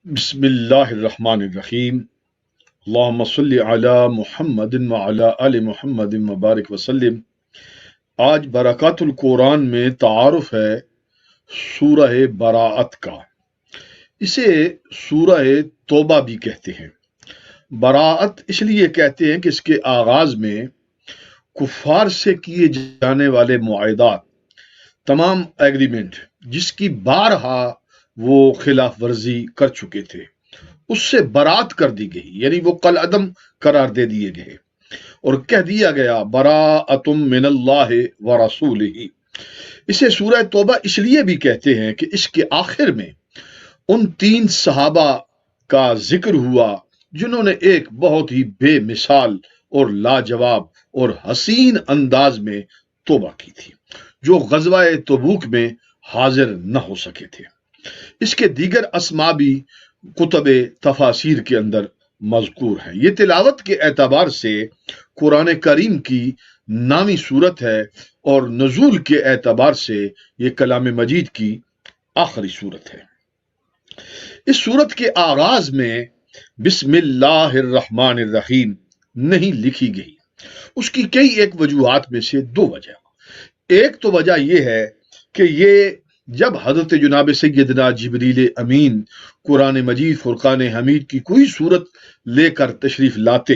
بسم اللہ الرحمن الرحیم اللہم صلی علی محمد وعلی آل محمد مبارک وسلم۔ آج برکات القرآن میں تعارف ہے سورہ براءت کا۔ اسے سورہ توبہ بھی کہتے ہیں۔ براءت اس لیے کہتے ہیں کہ اس کے آغاز میں کفار سے کیے جانے والے معاہدات، تمام ایگریمنٹ جس کی بارہا وہ خلاف ورزی کر چکے تھے، اس سے برات کر دی گئی، یعنی وہ کالعدم قرار دے دیے گئے اور کہہ دیا گیا براءۃ من اللہ ورسولہ۔ اسے سورہ توبہ اس لیے بھی کہتے ہیں کہ اس کے آخر میں ان 3 صحابہ کا ذکر ہوا جنہوں نے ایک بہت ہی بے مثال اور لاجواب اور حسین انداز میں توبہ کی تھی، جو غزوہ تبوک میں حاضر نہ ہو سکے تھے۔ اس کے دیگر اسما بھی کتب تفاسیر کے اندر مذکور ہیں۔ یہ تلاوت کے اعتبار سے قرآن کریم کی نامی صورت ہے اور نزول کے اعتبار سے یہ کلام مجید کی آخری صورت ہے۔ اس صورت کے آغاز میں بسم اللہ الرحمن الرحیم نہیں لکھی گئی۔ اس کی کئی ایک وجوہات میں سے 2 وجہ۔ ایک تو وجہ یہ ہے کہ یہ جب حضرت جناب سیدنا جبریل امین قرآن مجید فرقان حمید کی کوئی صورت لے کر تشریف لاتے،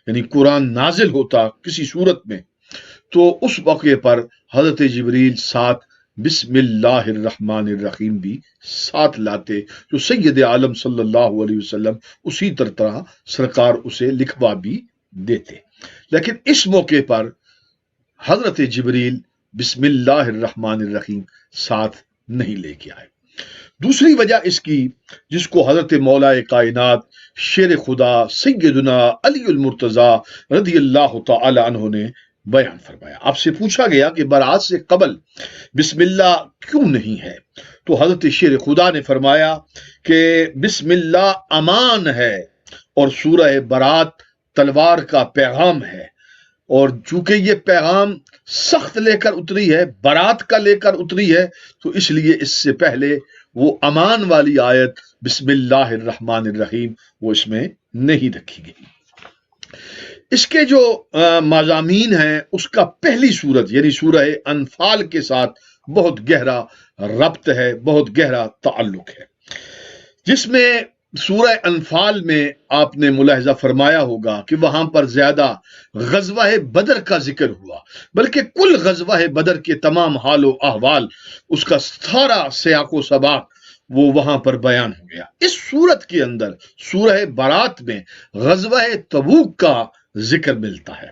یعنی قرآن نازل ہوتا کسی صورت میں، تو اس موقع پر حضرت جبریل ساتھ بسم اللہ الرحمن الرحیم بھی ساتھ لاتے، جو سید عالم صلی اللہ علیہ وسلم اسی طرح سرکار اسے لکھوا بھی دیتے۔ لیکن اس موقع پر حضرت جبریل بسم اللہ الرحمن الرحیم ساتھ نہیں لے کے آئے۔ دوسری وجہ اس کی، جس کو حضرت مولا کائنات شیر خدا سیدنا علی المرتضی رضی اللہ تعالی عنہ نے بیان فرمایا۔ آپ سے پوچھا گیا کہ برات سے قبل بسم اللہ کیوں نہیں ہے، تو حضرت شیر خدا نے فرمایا کہ بسم اللہ امان ہے اور سورہ برات تلوار کا پیغام ہے، اور چونکہ یہ پیغام سخت لے کر اتری ہے، برات کا لے کر اتری ہے، تو اس لیے اس سے پہلے وہ امان والی آیت بسم اللہ الرحمن الرحیم وہ اس میں نہیں رکھی گئی۔ اس کے جو مضامین ہیں اس کا پہلی صورت یعنی سورہ انفال کے ساتھ بہت گہرا ربط ہے، بہت گہرا تعلق ہے، جس میں سورہ انفال میں آپ نے ملاحظہ فرمایا ہوگا کہ وہاں پر زیادہ غزوہ بدر کا ذکر ہوا، بلکہ کل غزوہ بدر کے تمام حال و احوال، اس کا سارا سیاق و سباق وہ وہاں پر بیان ہو گیا۔ اس صورت کے اندر سورہ برات میں غزوہ تبوک کا ذکر ملتا ہے،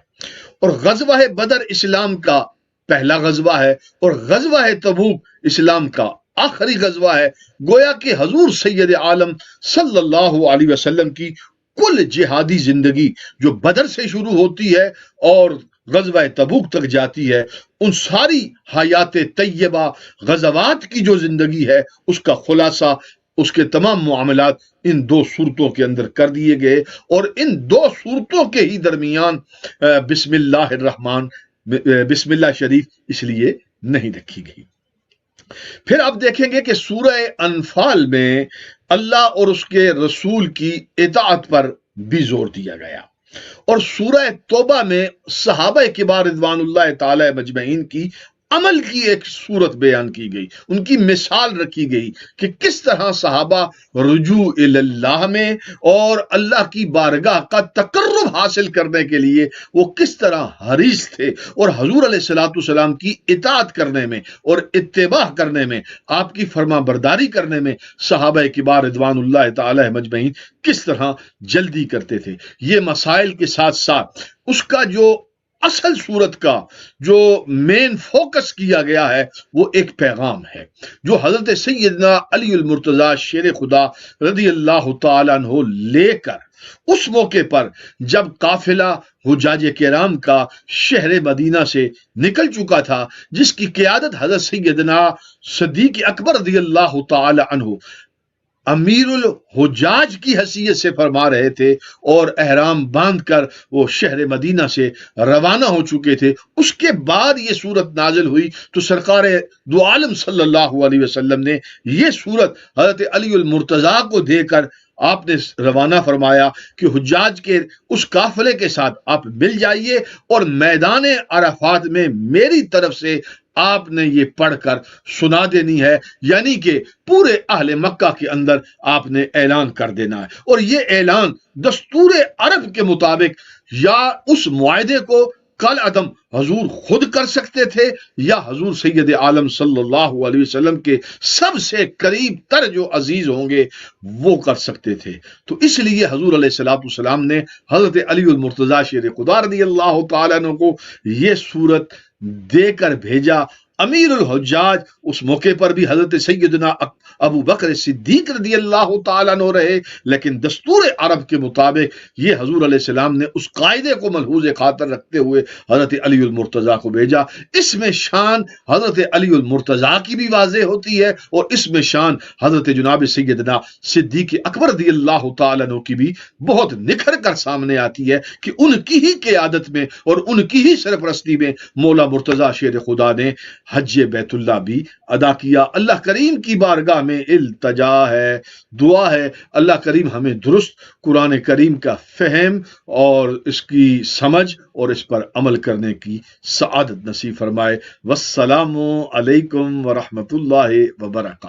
اور غزوہ بدر اسلام کا پہلا غزوہ ہے اور غزوہ تبوک اسلام کا آخری غزوہ ہے۔ گویا کہ حضور سید عالم صلی اللہ علیہ وسلم کی کل جہادی زندگی جو بدر سے شروع ہوتی ہے اور غزوہ تبوک تک جاتی ہے، ان ساری حیات طیبہ غزوات کی جو زندگی ہے اس کا خلاصہ، اس کے تمام معاملات ان 2 صورتوں کے اندر کر دیے گئے، اور ان 2 صورتوں کے ہی درمیان بسم اللہ شریف اس لیے نہیں رکھی گئی۔ پھر آپ دیکھیں گے کہ سورہ انفال میں اللہ اور اس کے رسول کی اطاعت پر بھی زور دیا گیا، اور سورہ توبہ میں صحابہ کبار رضوان اللہ تعالی مجمعین کی عمل کی ایک صورت بیان کی گئی، ان کی مثال رکھی گئی کہ کس طرح صحابہ رجوع اللہ میں اور اللہ کی بارگاہ کا تقرب حاصل کرنے کے لیے وہ کس طرح حریص تھے، اور حضور علیہ الصلوۃ والسلام کی اطاعت کرنے میں اور اتباع کرنے میں، آپ کی فرما برداری کرنے میں صحابہ کبار رضوان اللہ تعالی مجمعین کس طرح جلدی کرتے تھے۔ یہ مسائل کے ساتھ ساتھ اس کا جو اصل صورت کا جو مین فوکس کیا گیا ہے وہ ایک پیغام ہے، جو حضرت سیدنا علی المرتضی شیر خدا رضی اللہ تعالیٰ عنہ لے کر اس موقع پر جب قافلہ حجاج کرام کا شہر مدینہ سے نکل چکا تھا، جس کی قیادت حضرت سیدنا صدیق اکبر رضی اللہ تعالی عنہ امیر الحجاج کی حیثیت سے فرما رہے تھے اور احرام باندھ کر وہ شہر مدینہ سے روانہ ہو چکے تھے۔ اس کے بعد یہ صورت نازل ہوئی تو سرکار دو عالم صلی اللہ علیہ وسلم نے یہ صورت حضرت علی المرتضیٰ کو دے کر آپ نے روانہ فرمایا کہ حجاج کے اس قافلے کے ساتھ آپ مل جائیے اور میدان عرفات میں میری طرف سے آپ نے یہ پڑھ کر سنا دینی ہے، یعنی کہ پورے اہل مکہ کے اندر آپ نے اعلان کر دینا ہے۔ اور یہ اعلان دستور عرب کے مطابق یا اس معاہدے کو کل عدم حضور خود کر سکتے تھے یا حضور سید عالم صلی اللہ علیہ وسلم کے سب سے قریب تر جو عزیز ہوں گے وہ کر سکتے تھے۔ تو اس لیے حضور علیہ السلام نے حضرت علی المرتضیٰ شیر خدا رضی اللہ تعالیٰ عنہ کو یہ صورت دے کر بھیجا۔ امیر الحجاج اس موقع پر بھی حضرت سیدنا ابو بکر صدیق رضی اللہ تعالیٰ عنہ رہے، لیکن دستور عرب کے مطابق یہ حضور علیہ السلام نے اس قاعدے کو ملحوظ خاطر رکھتے ہوئے حضرت علی المرتضیٰ کو بھیجا۔ اس میں شان حضرت علی المرتضیٰ کی بھی واضح ہوتی ہے اور اس میں شان حضرت جناب سیدنا صدیق اکبر رضی اللہ تعالیٰ عنہ کی بھی بہت نکھر کر سامنے آتی ہے کہ ان کی ہی قیادت میں اور ان کی ہی سرپرستی میں مولا مرتضیٰ شیر خدا نے حج بیت اللہ بھی ادا کیا۔ اللہ کریم کی بارگاہ میں التجا ہے، دعا ہے، اللہ کریم ہمیں درست قرآن کریم کا فہم اور اس کی سمجھ اور اس پر عمل کرنے کی سعادت نصیب فرمائے۔ والسلام علیکم ورحمۃ اللہ وبرکاتہ۔